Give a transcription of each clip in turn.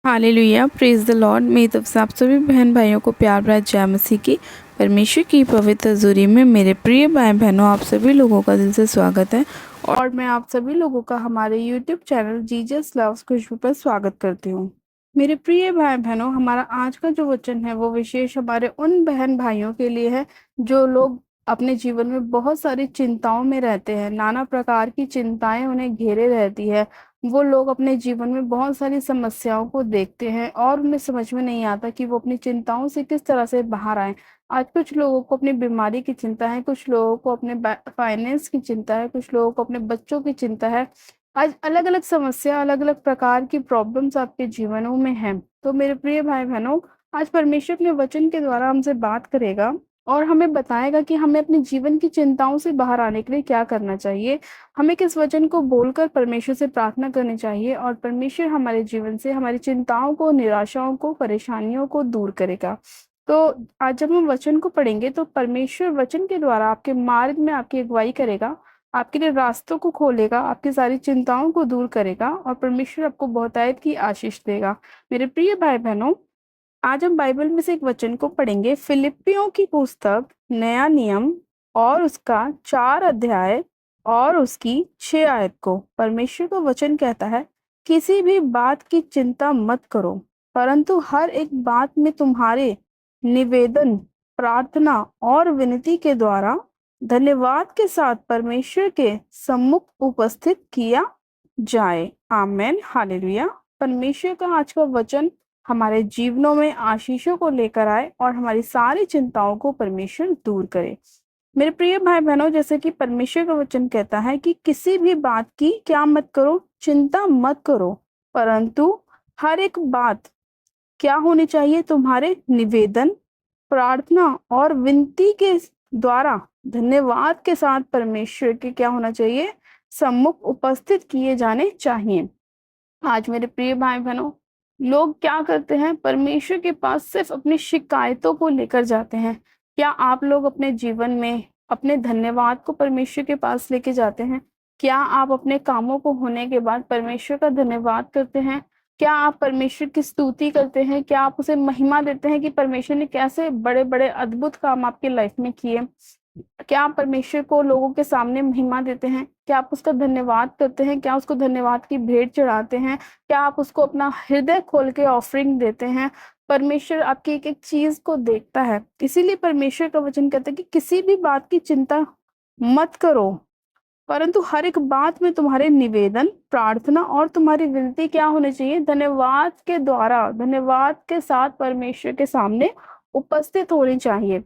Hallelujah, praise the Lord. मेरी तरफ से आप सभी बहन भाइयों को प्यार भरा जय मसीह की। परमेश्वर की पवित्र हजूरी में मेरे प्रिय भाई बहनों, आप सभी लोगों का दिल से स्वागत है और मैं आप सभी लोगों का हमारे यूट्यूब चैनल जीजस लव्स खुशबू पर स्वागत करती हूँ। मेरे प्रिय भाई बहनों, हमारा आज का जो वचन है वो विशेष हमारे उन बहन भाइयों के लिए है जो लोग अपने जीवन में बहुत सारी चिंताओं में रहते हैं। नाना प्रकार की चिंताएं उन्हें घेरे रहती है। वो लोग अपने जीवन में बहुत सारी समस्याओं को देखते हैं और उन्हें समझ में नहीं आता कि वो अपनी चिंताओं से किस तरह से बाहर आए। आज कुछ लोगों को अपनी बीमारी की चिंता है, कुछ लोगों को अपने फाइनेंस की चिंता है, कुछ लोगों को अपने बच्चों की चिंता है। आज अलग अलग समस्या, अलग अलग प्रकार की प्रॉब्लम्स आपके जीवनों में हैं। तो मेरे प्रिय भाई बहनों, आज परमेश्वर अपने वचन के द्वारा हमसे बात करेगा और हमें बताएगा कि हमें अपने जीवन की चिंताओं से बाहर आने के लिए क्या करना चाहिए। हमें किस वचन को बोलकर परमेश्वर से प्रार्थना करनी चाहिए और परमेश्वर हमारे जीवन से हमारी चिंताओं को, निराशाओं को, परेशानियों को दूर करेगा। तो आज जब हम वचन को पढ़ेंगे तो परमेश्वर वचन के द्वारा आपके मार्ग में आपकी अगुवाई करेगा, आपके लिए रास्तों को खोलेगा, आपकी सारी चिंताओं को दूर करेगा और परमेश्वर आपको बहुतायत की आशीष देगा। मेरे प्रिय भाई बहनों, आज हम बाइबल में से एक वचन को पढ़ेंगे। फिलिपियों की पुस्तक नया नियम और उसका 4 अध्याय और उसकी 6 आयत को। परमेश्वर का वचन कहता है, किसी भी बात की चिंता मत करो, परंतु हर एक बात में तुम्हारे निवेदन, प्रार्थना और विनती के द्वारा धन्यवाद के साथ परमेश्वर के सम्मुख उपस्थित किया जाए। आमेन, हालेलुया। परमेश्वर का आज का वचन हमारे जीवनों में आशीषों को लेकर आए और हमारी सारी चिंताओं को परमेश्वर दूर करे। मेरे प्रिय भाई बहनों, जैसे कि परमेश्वर का वचन कहता है कि किसी भी बात की क्या मत करो, चिंता मत करो, परंतु हर एक बात क्या होनी चाहिए, तुम्हारे निवेदन, प्रार्थना और विनती के द्वारा धन्यवाद के साथ परमेश्वर के क्या होना चाहिए, सम्मुख उपस्थित किए जाने चाहिए। आज मेरे प्रिय भाई बहनों, लोग क्या करते हैं, परमेश्वर के पास सिर्फ अपनी शिकायतों को लेकर जाते हैं। क्या आप लोग अपने जीवन में अपने धन्यवाद को परमेश्वर के पास लेके जाते हैं? क्या आप अपने कामों को होने के बाद परमेश्वर का धन्यवाद करते हैं? क्या आप परमेश्वर की स्तुति करते हैं? क्या आप उसे महिमा देते हैं कि परमेश्वर ने कैसे बड़े बड़े अद्भुत काम आपकी लाइफ में किए? क्या आप परमेश्वर को लोगों के सामने महिमा देते हैं? क्या आप उसका धन्यवाद करते हैं? क्या उसको धन्यवाद की भेंट चढ़ाते हैं? क्या आप उसको अपना हृदय खोल के ऑफरिंग देते हैं? परमेश्वर आपकी एक एक चीज को देखता है। इसीलिए परमेश्वर का वचन कहता है कि किसी भी बात की चिंता मत करो, परंतु हर एक बात में तुम्हारे निवेदन, प्रार्थना और तुम्हारी विनती क्या होनी चाहिए, धन्यवाद के द्वारा, धन्यवाद के साथ परमेश्वर के सामने उपस्थित होनी चाहिए।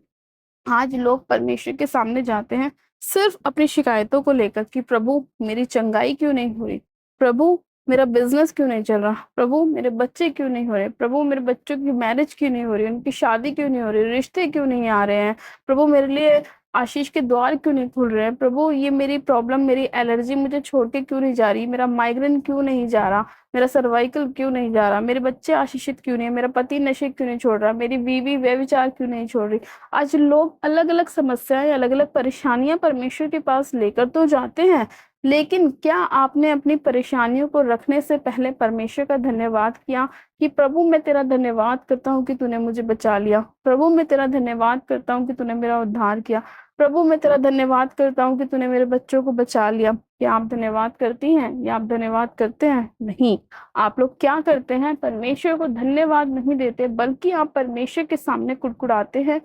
आज लोग परमेश्वर के सामने जाते हैं सिर्फ अपनी शिकायतों को लेकर कि प्रभु मेरी चंगाई क्यों नहीं हो रही, प्रभु मेरा बिजनेस क्यों नहीं चल रहा, प्रभु मेरे बच्चे क्यों नहीं हो रहे, प्रभु मेरे बच्चों की मैरिज क्यों नहीं हो रही, उनकी शादी क्यों नहीं हो रही, रिश्ते क्यों नहीं आ रहे हैं, प्रभु मेरे लिए आशीष के द्वार क्यों नहीं खुल रहे हैं, प्रभु ये मेरी प्रॉब्लम, मेरी एलर्जी मुझे छोड़ के क्यों नहीं जा रही, मेरा माइग्रेन क्यों नहीं जा रहा, मेरा सर्वाइकल क्यों नहीं जा रहा, मेरे बच्चे आशीषित क्यों नहीं है, मेरा पति नशे क्यों नहीं छोड़ रहा, मेरी बीवी व्यभिचार क्यों नहीं छोड़ रही। आज लोग अलग अलग समस्याएं, अलग अलग परेशानियां परमेश्वर के पास लेकर तो जाते हैं, लेकिन क्या आपने अपनी परेशानियों को रखने से पहले परमेश्वर का धन्यवाद किया कि प्रभु मैं तेरा धन्यवाद करता हूँ कि तूने मुझे बचा लिया, प्रभु मैं तेरा धन्यवाद करता हूँ कि तूने मेरा उद्धार किया, प्रभु मैं तेरा धन्यवाद करता हूँ कि तूने मेरे बच्चों को बचा लिया। क्या आप धन्यवाद करती हैं या आप धन्यवाद करते हैं? नहीं। आप लोग क्या करते हैं, परमेश्वर को धन्यवाद नहीं देते, बल्कि आप परमेश्वर के सामने कुड़कुड़ाते हैं,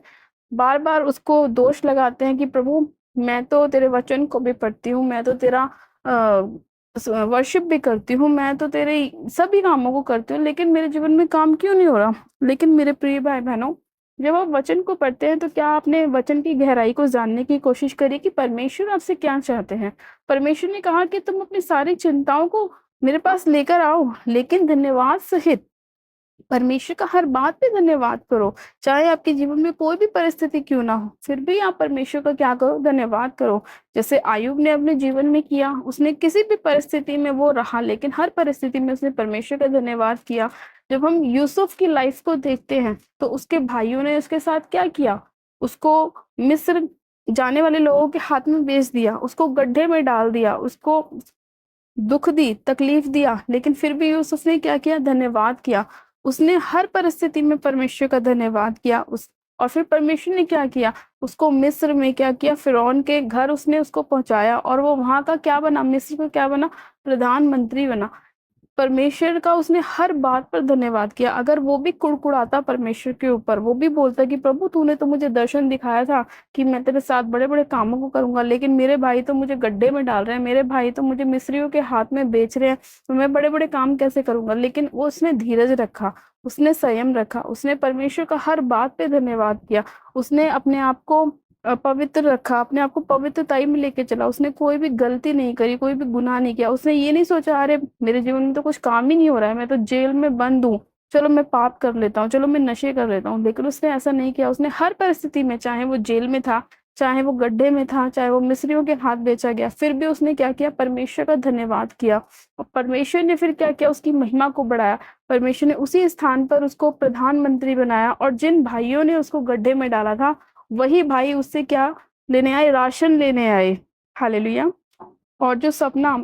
बार बार उसको दोष लगाते हैं कि प्रभु मैं तो तेरे वचन को भी पढ़ती हूँ, मैं तो तेरा वर्शिप भी करती हूँ, मैं तो तेरे सभी कामों को करती हूँ, लेकिन मेरे जीवन में काम क्यों नहीं हो रहा। लेकिन मेरे प्रिय भाई बहनों, जब आप वचन को पढ़ते हैं तो क्या आपने वचन की गहराई को जानने की कोशिश करी कि परमेश्वर आपसे क्या चाहते हैं? परमेश्वर ने कहा कि तुम अपनी सारी चिंताओं को मेरे पास लेकर आओ, लेकिन धन्यवाद सहित। परमेश्वर का हर बात पे धन्यवाद करो, चाहे आपके जीवन में कोई भी परिस्थिति क्यों ना हो, फिर भी आप परमेश्वर का क्या करो, धन्यवाद करो। जैसे आयुब ने अपने जीवन में किया, उसने किसी भी परिस्थिति में वो रहा, लेकिन हर परिस्थिति में उसने परमेश्वर का धन्यवाद किया। जब हम यूसुफ की लाइफ को देखते हैं तो उसके भाइयों ने उसके साथ क्या किया, उसको मिस्र जाने वाले लोगों के हाथ में बेच दिया, उसको गड्ढे में डाल दिया, उसको दुख दी, तकलीफ दिया, लेकिन फिर भी यूसुफ ने क्या किया? धन्यवाद किया। उसने हर परिस्थिति में परमेश्वर का धन्यवाद किया। उस और फिर परमेश्वर ने क्या किया? उसको मिस्र में क्या किया? फिरौन के घर उसने उसको पहुंचाया और वो वहां का क्या बना? मिस्र का क्या बना? प्रधानमंत्री बना। परमेश्वर का उसने हर बात पर धन्यवाद किया। अगर वो भी कुड़कुड़ाता परमेश्वर के ऊपर, वो भी बोलता कि प्रभु तूने तो मुझे दर्शन दिखाया था कि मैं तेरे साथ बड़े बड़े कामों को करूंगा, लेकिन मेरे भाई तो मुझे गड्ढे में डाल रहे हैं, मेरे भाई तो मुझे मिस्रियों के हाथ में बेच रहे हैं, तो मैं बड़े बड़े काम कैसे करूंगा? लेकिन वो उसने धीरज रखा, उसने संयम रखा, उसने परमेश्वर का हर बात पे धन्यवाद किया। उसने अपने आप को पवित्र रखा, अपने आप को पवित्रताई में लेके चला। उसने कोई भी गलती नहीं करी, कोई भी गुनाह नहीं किया। उसने ये नहीं सोचा अरे मेरे जीवन में तो कुछ काम ही नहीं हो रहा है, मैं तो जेल में बंद हूँ, चलो मैं पाप कर लेता हूँ, चलो मैं नशे कर लेता हूँ। लेकिन उसने ऐसा नहीं किया। उसने हर परिस्थिति में, चाहे वो जेल में था, चाहे वो गड्ढे में था, चाहे वो मिस्रियों के हाथ बेचा गया, फिर भी उसने क्या किया? परमेश्वर का धन्यवाद किया। और परमेश्वर ने फिर क्या किया? उसकी महिमा को बढ़ाया। परमेश्वर ने उसी स्थान पर उसको प्रधानमंत्री बनाया। और जिन भाइयों ने उसको गड्ढे में डाला था, वही भाई उससे क्या लेने आए? राशन लेने आए। हालेलुया। और जो सपना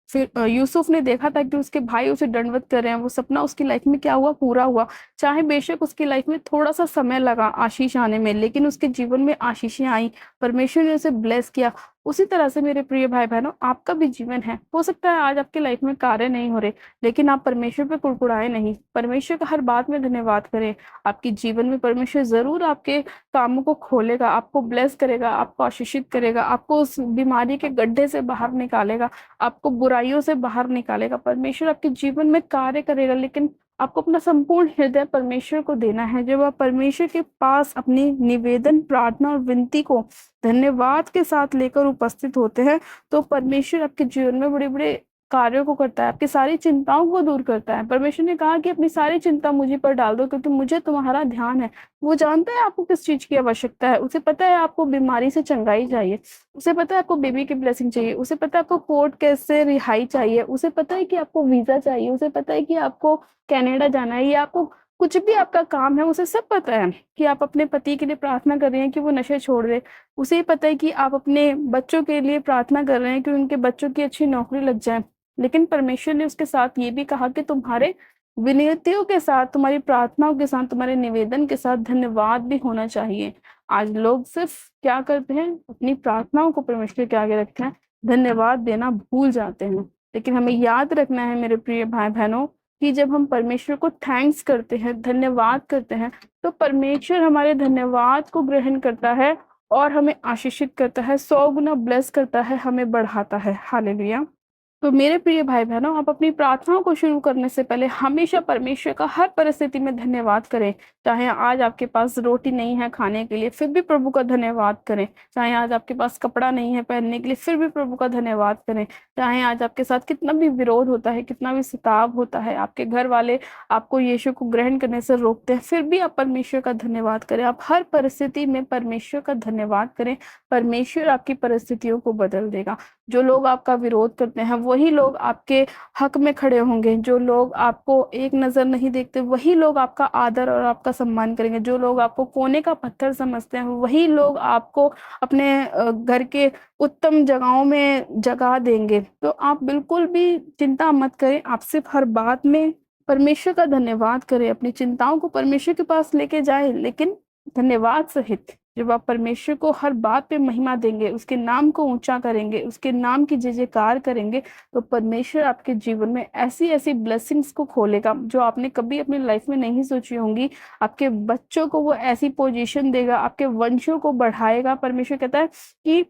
फिर यूसुफ ने देखा था कि उसके भाई उसे दंडवत कर रहे हैं, वो सपना उसकी लाइफ में क्या हुआ? पूरा हुआ। चाहे बेशक उसकी लाइफ में थोड़ा सा समय लगा आशीष आने में, लेकिन उसके जीवन में आशीषें आई। परमेश्वर ने उसे ब्लेस किया। उसी तरह से मेरे प्रिय भाई बहनों, आपका भी जीवन है। हो सकता है आज आपकी लाइफ में कार्य नहीं हो रहे, लेकिन आप परमेश्वर पे कुड़कुड़ाए नहीं, परमेश्वर का हर बात में धन्यवाद करें। आपके जीवन में परमेश्वर जरूर आपके कामों को खोलेगा, आपको ब्लेस करेगा, आपको आशीषित करेगा, आपको उस बीमारी के गड्ढे से बाहर निकालेगा, आपको बुराइयों से बाहर निकालेगा। परमेश्वर आपके जीवन में कार्य करेगा, लेकिन आपको अपना संपूर्ण हृदय परमेश्वर को देना है। जब आप परमेश्वर के पास अपनी निवेदन, प्रार्थना और विनती को धन्यवाद के साथ लेकर उपस्थित होते हैं, तो परमेश्वर आपके जीवन में बड़े बड़े कार्यों को करता है, आपकी सारी चिंताओं को दूर करता है। परमेश्वर ने कहा कि अपनी सारी चिंता मुझे पर डाल दो, क्योंकि मुझे तुम्हारा ध्यान है। वो जानता है आपको किस चीज की आवश्यकता है। उसे पता है आपको बीमारी से चंगाई चाहिए, उसे पता है आपको बेबी की ब्लेसिंग चाहिए, उसे पता है आपको कोर्ट केस से रिहाई चाहिए, उसे पता है कि आपको वीजा चाहिए, उसे पता है कि आपको कनाडा जाना है, या आपको कुछ भी आपका काम है, उसे सब पता है कि आप अपने पति के लिए प्रार्थना कर रहे हैं कि वो नशे छोड़ दे। उसे पता है कि आप अपने बच्चों के लिए प्रार्थना कर रहे हैं कि उनके बच्चों की अच्छी नौकरी लग जाए। लेकिन परमेश्वर ने उसके साथ ये भी कहा कि तुम्हारे विनतियों के साथ, तुम्हारी प्रार्थनाओं के साथ, तुम्हारे निवेदन के साथ धन्यवाद भी होना चाहिए। आज लोग सिर्फ क्या करते हैं? अपनी प्रार्थनाओं को परमेश्वर के आगे रखते हैं, धन्यवाद देना भूल जाते हैं। लेकिन हमें याद रखना है मेरे प्रिय भाई बहनों, कि जब हम परमेश्वर को थैंक्स करते हैं, धन्यवाद करते हैं, तो परमेश्वर हमारे धन्यवाद को ग्रहण करता है और हमें आशीषित करता है, 100 गुना ब्लेस करता है, हमें बढ़ाता है। हालेलुया। तो मेरे प्रिय भाई बहनों, आप अपनी प्रार्थनाओं को शुरू करने से पहले हमेशा परमेश्वर का हर परिस्थिति में धन्यवाद करें। चाहे आज आपके पास रोटी नहीं है खाने के लिए, फिर भी प्रभु का धन्यवाद करें। चाहे आज आपके पास कपड़ा नहीं है पहनने के लिए, फिर भी प्रभु का धन्यवाद करें। चाहे आज आपके साथ कितना भी विरोध होता है, कितना भी सताव होता है, आपके घर वाले आपको यीशु को ग्रहण करने से रोकते हैं, फिर भी आप परमेश्वर का धन्यवाद करें। आप हर परिस्थिति में परमेश्वर का धन्यवाद करें। परमेश्वर आपकी परिस्थितियों को बदल देगा। जो लोग आपका विरोध करते हैं, वही लोग आपके हक में खड़े होंगे। जो लोग आपको एक नजर नहीं देखते, वही लोग आपका आदर और आपका सम्मान करेंगे। जो लोग आपको कोने का पत्थर समझते हैं, वही लोग आपको अपने घर के उत्तम जगहों में जगह देंगे। तो आप बिल्कुल भी चिंता मत करें। आप सिर्फ हर बात में परमेश्वर का धन्यवाद करें, अपनी चिंताओं को परमेश्वर के पास लेके जाएं, लेकिन धन्यवाद सहित। जब आप परमेश्वर को हर बात पे महिमा देंगे, उसके नाम को ऊंचा करेंगे, उसके नाम की जय जयकार करेंगे, तो परमेश्वर आपके जीवन में ऐसी ऐसी ब्लेसिंग्स को खोलेगा जो आपने कभी अपनी लाइफ में नहीं सोची होंगी। आपके बच्चों को वो ऐसी पोजीशन देगा, आपके वंशों को बढ़ाएगा। परमेश्वर कहता है कि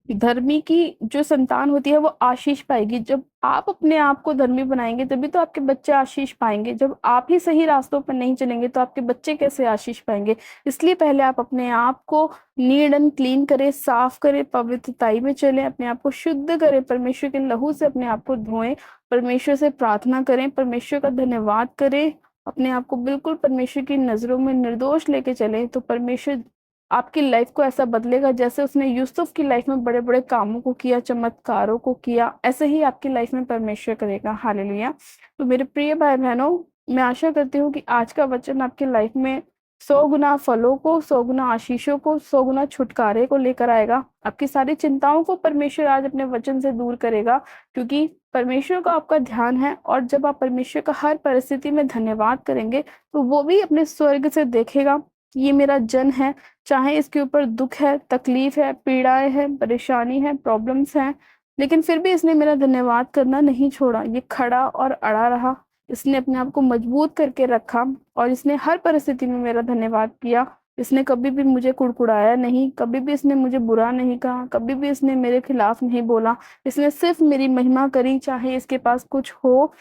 धर्मी की जो संतान होती है वो आशीष पाएगी। जब आप अपने आप को धर्मी बनाएंगे, तभी तो आपके बच्चे आशीष पाएंगे। जब आप ही सही रास्तों पर नहीं चलेंगे, तो आपके बच्चे कैसे आशीष पाएंगे? इसलिए पहले आप अपने आप को नीट एंड क्लीन करें, साफ करें, पवित्रताई में चलें, अपने आप को शुद्ध करें, परमेश्वर के लहू से अपने आप को धोएं, परमेश्वर से प्रार्थना करें, परमेश्वर का धन्यवाद करें, अपने आप को बिल्कुल परमेश्वर की नजरों में निर्दोष लेके चलें। तो परमेश्वर आपकी लाइफ को ऐसा बदलेगा, जैसे उसने यूसुफ की लाइफ में बड़े बड़े कामों को किया, चमत्कारों को किया, ऐसे ही आपकी लाइफ में परमेश्वर करेगा। हालेलुया। तो मेरे प्रिय भाई बहनों, मैं आशा करती हूँ कि आज का वचन आपकी लाइफ में 100 गुना फलों को, 100 गुना आशीषों को, 100 गुना छुटकारे को लेकर आएगा। आपकी सारी चिंताओं को परमेश्वर आज अपने वचन से दूर करेगा, क्योंकि परमेश्वर का आपका ध्यान है, और जब आप परमेश्वर का हर परिस्थिति में धन्यवाद करेंगे तो वो भी अपने स्वर्ग से देखेगा कि ये मेरा जन है, चाहे इसके ऊपर दुख है, तकलीफ है, पीड़ाएं हैं, परेशानी है, प्रॉब्लम्स हैं, लेकिन फिर भी इसने मेरा धन्यवाद करना नहीं छोड़ा। ये खड़ा और अड़ा रहा, इसने अपने आप को मजबूत करके रखा, और इसने हर परिस्थिति में मेरा धन्यवाद किया। इसने कभी भी मुझे कुड़कुड़ाया नहीं, कभी भी इसने मुझे बुरा नहीं कहा, कभी भी इसने मेरे खिलाफ नहीं बोला। इसने सिर्फ मेरी महिमा करी, चाहे इसके पास कुछ हो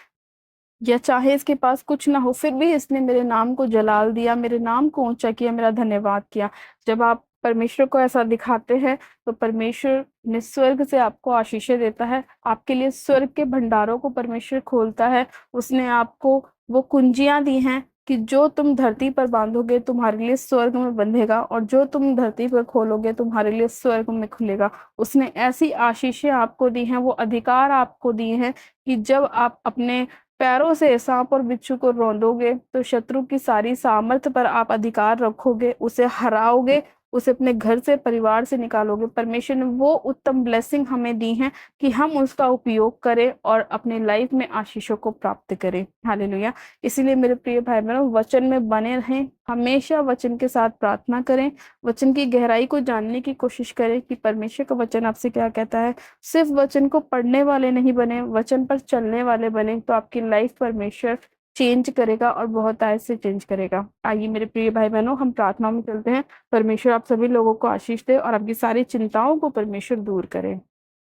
या चाहे इसके पास कुछ ना हो, फिर भी इसने मेरे नाम को जलाल दिया, मेरे नाम को ऊंचा किया, मेरा धन्यवाद किया। जब आप परमेश्वर को ऐसा दिखाते हैं तो परमेश्वर ने स्वर्ग से आपको आशीषें देता है, आपके लिए स्वर्ग के भंडारों को परमेश्वर खोलता है। उसने आपको वो कुंजियां दी हैं कि जो तुम धरती पर बांधोगे तुम्हारे लिए स्वर्ग में बंधेगा, और जो तुम धरती पर खोलोगे तुम्हारे लिए स्वर्ग में खुलेगा। उसने ऐसी आशीषें आपको दी हैं, वो अधिकार आपको दिए हैं कि जब आप अपने पैरों से सांप और बिच्छू को रौंदोगे तो शत्रु की सारी सामर्थ्य पर आप अधिकार रखोगे, उसे हराओगे, उसे अपने घर से, परिवार से निकालोगे। परमेश्वर ने वो उत्तम ब्लेसिंग हमें दी हैं कि हम उसका उपयोग करें और अपने लाइफ में आशीषों को प्राप्त करें। हालेलुया। इसीलिए मेरे प्रिय भाई बहनों, वचन में बने रहें, हमेशा वचन के साथ प्रार्थना करें, वचन की गहराई को जानने की कोशिश करें कि परमेश्वर का वचन आपसे क्या कहता है। सिर्फ वचन को पढ़ने वाले नहीं बने, वचन पर चलने वाले बने, तो आपकी लाइफ परमेश्वर चेंज करेगा और बहुत आय से चेंज करेगा। आइए मेरे प्रिय भाई बहनों, हम प्रार्थना में चलते हैं। परमेश्वर आप सभी लोगों को आशीष दे और आपकी सारी चिंताओं को परमेश्वर दूर करे।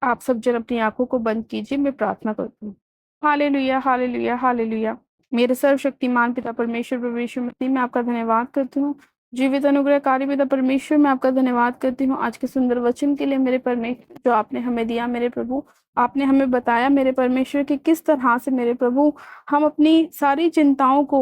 आप सब जन अपनी आंखों को बंद कीजिए, मैं प्रार्थना करती हूँ। Hallelujah, hallelujah, hallelujah. मेरे सर्वशक्तिमान पिता परमेश्वर प्रभु यीशु मसीह में आपका धन्यवाद करती हूँ। जीवित अनुग्रहकारी पिता परमेश्वर मैं आपका धन्यवाद करती हूँ आज के सुंदर वचन के लिए मेरे परमेश्वर, जो आपने हमें दिया मेरे प्रभु। आपने हमें बताया मेरे परमेश्वर कि किस तरह से मेरे प्रभु हम अपनी सारी चिंताओं को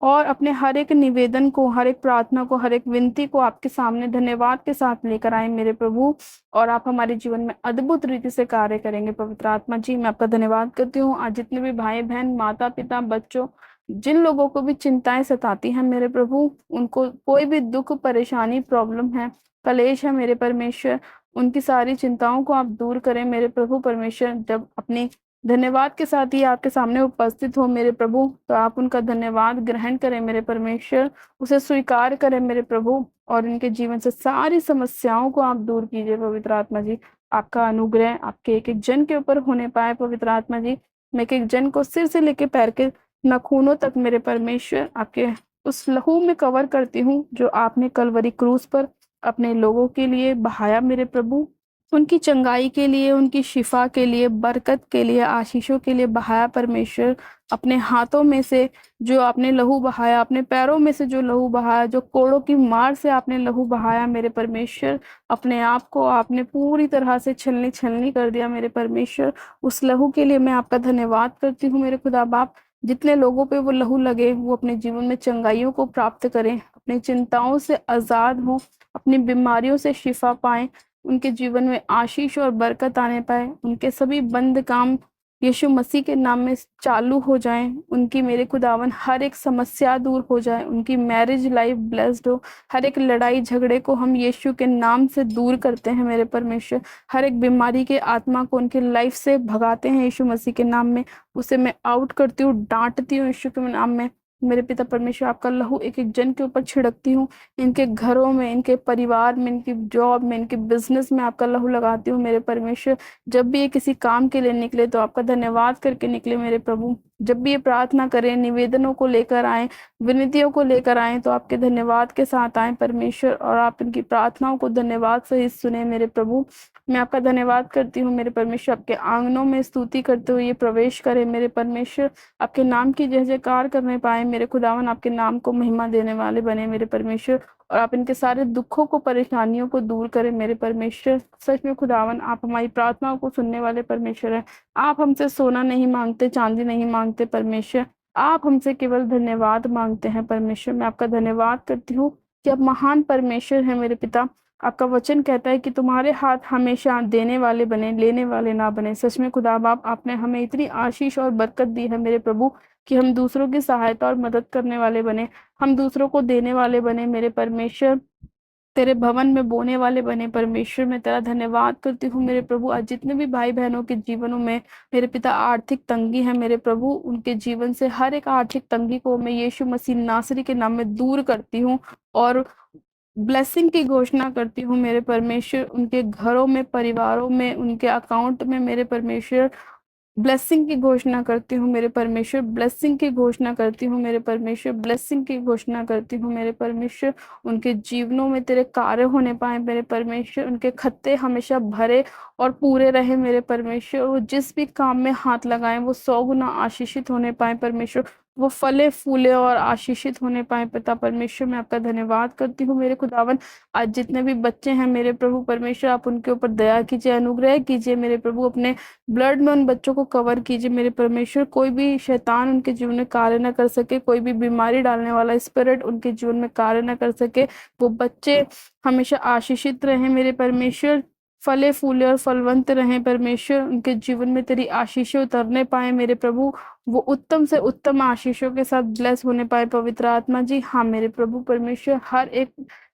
और अपने हर एक निवेदन को, हर एक प्रार्थना को, हर एक विनती को आपके सामने धन्यवाद के साथ लेकर आए मेरे प्रभु, और आप हमारे जीवन में अद्भुत रीति से कार्य करेंगे। पवित्र आत्मा जी, मैं आपका धन्यवाद करती हूँ। आज जितने भी भाई बहन, माता पिता, बच्चों, जिन लोगों को भी चिंताएं सताती हैं मेरे प्रभु, उनको कोई भी दुख, परेशानी, प्रॉब्लम है, कलेश है मेरे परमेश्वर, उनकी सारी चिंताओं को आप दूर करें मेरे प्रभु परमेश्वर। जब अपनी धन्यवाद के साथ ही आपके सामने उपस्थित हो मेरे प्रभु, तो आप उनका धन्यवाद ग्रहण करें मेरे परमेश्वर, उसे स्वीकार करें मेरे प्रभु, और इनके जीवन से सारी समस्याओं को आप दूर कीजिए पवित्र आत्मा जी। आपका अनुग्रह आपके एक एक जन के ऊपर होने पाए पवित्र आत्मा जी। मैं एक एक जन को सिर से लेके पैर के नाखूनों तक मेरे परमेश्वर आपके उस लहू में कवर करती हूँ जो आपने कलवरी क्रूस पर अपने लोगों के लिए बहाया मेरे प्रभु, उनकी चंगाई के लिए, उनकी शिफा के लिए, बरकत के लिए, आशीषों के लिए बहाया परमेश्वर। अपने हाथों में से जो आपने लहू बहाया, अपने पैरों में से जो लहू बहाया, जो कोड़ों की मार से आपने लहू बहाया मेरे परमेश्वर, अपने आप को आपने पूरी तरह से छलनी छलनी कर दिया मेरे परमेश्वर। उस लहू के लिए मैं आपका धन्यवाद करती हूँ मेरे खुदा बाप। जितने लोगों पे वो लहू लगे वो अपने जीवन में चंगाइयों को प्राप्त करें, अपनी चिंताओं से आजाद हों, अपनी बीमारियों से शिफा पाएं, उनके जीवन में आशीष और बरकत आने पाए, उनके सभी बंद काम यीशु मसीह के नाम में चालू हो जाएं, उनकी मेरे खुदावन हर एक समस्या दूर हो जाए, उनकी मैरिज लाइफ ब्लेस्ड हो, हर एक लड़ाई झगड़े को हम यीशु के नाम से दूर करते हैं मेरे परमेश्वर, हर एक बीमारी के आत्मा को उनके लाइफ से भगाते हैं यीशु मसीह के नाम में, उसे मैं आउट करती हूँ, डांटती हूँ यीशु के नाम में। मेरे पिता परमेश्वर आपका लहू एक एक जन के ऊपर छिड़कती हूँ, इनके घरों में, इनके परिवार में, इनकी जॉब में, इनके बिजनेस में आपका लहू लगाती हूँ मेरे परमेश्वर। जब भी ये किसी काम के लिए निकले तो आपका धन्यवाद करके निकले मेरे प्रभु। जब भी ये प्रार्थना करें, निवेदनों को लेकर आए, विनतियों को लेकर आए, तो आपके धन्यवाद के साथ आए परमेश्वर, और आप इनकी प्रार्थनाओं को धन्यवाद सहित सुने मेरे प्रभु। मैं आपका धन्यवाद करती हूँ मेरे परमेश्वर, आपके आंगनों में स्तुति करते हुए ये प्रवेश करे मेरे परमेश्वर, आपके नाम की जय जयकार करने पाए मेरे खुदावन, आपके नाम को महिमा देने वाले बने मेरे परमेश्वर, और आप इनके सारे दुखों को, परेशानियों को दूर करें मेरे परमेश्वर। सच में खुदावन आप हमारी प्रार्थनाओं को सुनने वाले परमेश्वर हैं। आप हमसे सोना नहीं मांगते, चांदी नहीं मांगते परमेश्वर, आप हमसे केवल धन्यवाद मांगते हैं परमेश्वर। मैं आपका धन्यवाद करती हूँ कि आप महान परमेश्वर हैं मेरे पिता। आपका वचन कहता है कि तुम्हारे हाथ हमेशा देने वाले बने, लेने वाले ना बने। सच में खुदा बाप आपने हमें इतनी आशीष और बरकत दी है मेरे प्रभु कि हम दूसरों की सहायता और मदद करने वाले बने, हम दूसरों को देने वाले बने मेरे परमेश्वर। तेरे भवन में बोने वाले बने। परमेश्वर मैं तेरा धन्यवाद करती हूँ मेरे प्रभु। आज जितने भी भाई बहनों के जीवनों में मेरे पिता आर्थिक तंगी है मेरे प्रभु, उनके जीवन से हर एक आर्थिक तंगी को मैं यीशु मसीह नासरी के नाम में दूर करती हूँ और ब्लेसिंग की घोषणा करती हूँ मेरे परमेश्वर। उनके घरों में, परिवारों में, उनके अकाउंट में मेरे परमेश्वर ब्लेसिंग की घोषणा करती हूँ मेरे परमेश्वर। ब्लेसिंग की घोषणा करती हूँ मेरे परमेश्वर। ब्लेसिंग की घोषणा करती हूँ मेरे परमेश्वर। उनके जीवनों में तेरे कार्य होने पाए मेरे परमेश्वर। उनके खत्ते हमेशा भरे और पूरे रहे मेरे परमेश्वर। वो जिस भी काम में हाथ लगाएं वो 100 गुना आशीषित होने पाए परमेश्वर। वो फले फूले और आशीषित होने पाए पिता परमेश्वर। मैं आपका धन्यवाद करती हूँ मेरे खुदावन। आज जितने भी बच्चे हैं मेरे प्रभु परमेश्वर, आप उनके ऊपर दया कीजिए, अनुग्रह कीजिए मेरे प्रभु। अपने ब्लड में उन बच्चों को कवर कीजिए मेरे परमेश्वर। कोई भी शैतान उनके जीवन में कार्य न कर सके, कोई भी बीमारी डालने वाला स्पिरिट उनके जीवन में कार्य न कर सके। वो बच्चे हमेशा आशीषित रहे मेरे परमेश्वर, फले फूले और फलवंत रहे परमेश्वर। उनके जीवन में तेरी आशीषें उतरने पाए मेरे प्रभु। वो उत्तम से उत्तम आशीषों के साथ ब्लेस होने पाए पवित्र आत्मा जी। हाँ मेरे प्रभु परमेश्वर, हर एक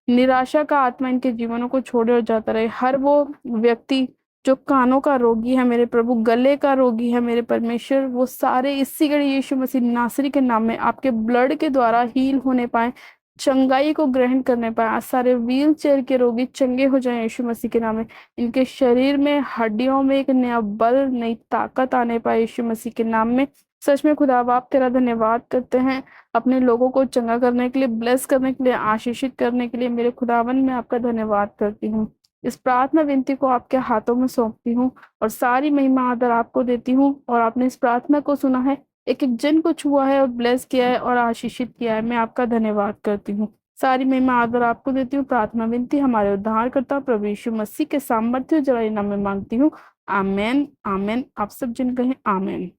निराशा का आत्मा इनके जीवनों को छोड़े और जाता रहे। हर वो व्यक्ति जो कानों का रोगी है मेरे प्रभु, गले का रोगी है मेरे परमेश्वर, वो सारे इसी घड़ी यीशु मसीह नासरी के नाम में आपके ब्लड के द्वारा हील होने पाए, चंगाई को ग्रहण करने पाए। आज सारे व्हील चेयर के रोगी चंगे हो जाएं यीशु मसीह के नाम में। इनके शरीर में, हड्डियों में एक नया बल, नई ताकत आने पाए यीशु मसीह के नाम में। सच में खुदा बाप तेरा धन्यवाद करते हैं अपने लोगों को चंगा करने के लिए, ब्लेस करने के लिए, आशीषित करने के लिए। मेरे खुदावन मैं आपका धन्यवाद करती हूँ। इस प्रार्थना विनती को आपके हाथों में सौंपती हूँ और सारी महिमा आदर आपको देती हूँ। और आपने इस प्रार्थना को सुना है, एक एक जन को छुआ है और ब्लेस किया है और आशीषित किया है। मैं आपका धन्यवाद करती हूँ। सारी महिमा आदर आपको देती हूँ। प्रार्थना विनती हमारे उद्धारकर्ता प्रभु यीशु मसीह के सामर्थ्य जवाई नाम में मांगती हूँ। आमेन आमेन। आप सब जन कहें आमेन।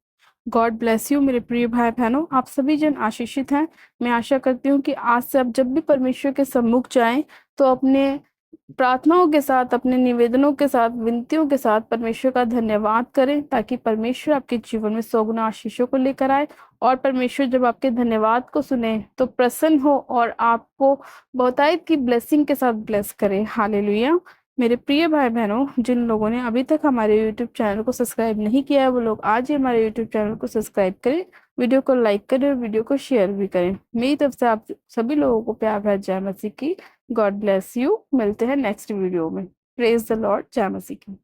गॉड ब्लेस यू मेरे प्रिय भाई बहनों, आप सभी जन आशीषित हैं। मैं आशा करती हूँ कि आज से आप जब भी परमेश्वर के सम्मुख जाएं तो अपने प्रार्थनाओं के साथ, अपने निवेदनों के साथ, विनतियों के साथ परमेश्वर का धन्यवाद करें, ताकि परमेश्वर आपके जीवन में 100 गुना आशीषों को लेकर आए। और परमेश्वर जब आपके धन्यवाद को सुने तो प्रसन्न हो और आपको बहुतायत की ब्लेसिंग के साथ ब्लेस करे। हालेलुया। मेरे प्रिय भाई बहनों, जिन लोगों ने अभी तक हमारे यूट्यूब चैनल को सब्सक्राइब नहीं किया है वो लोग आज ही हमारे यूट्यूब चैनल को सब्सक्राइब करें, वीडियो को लाइक करें और वीडियो को शेयर भी करें। मेरी तरफ से आप सभी लोगों को प्यार भरा जय मसीह की। God bless you. मिलते हैं नेक्स्ट वीडियो में। Praise the Lord. जय मसीह की।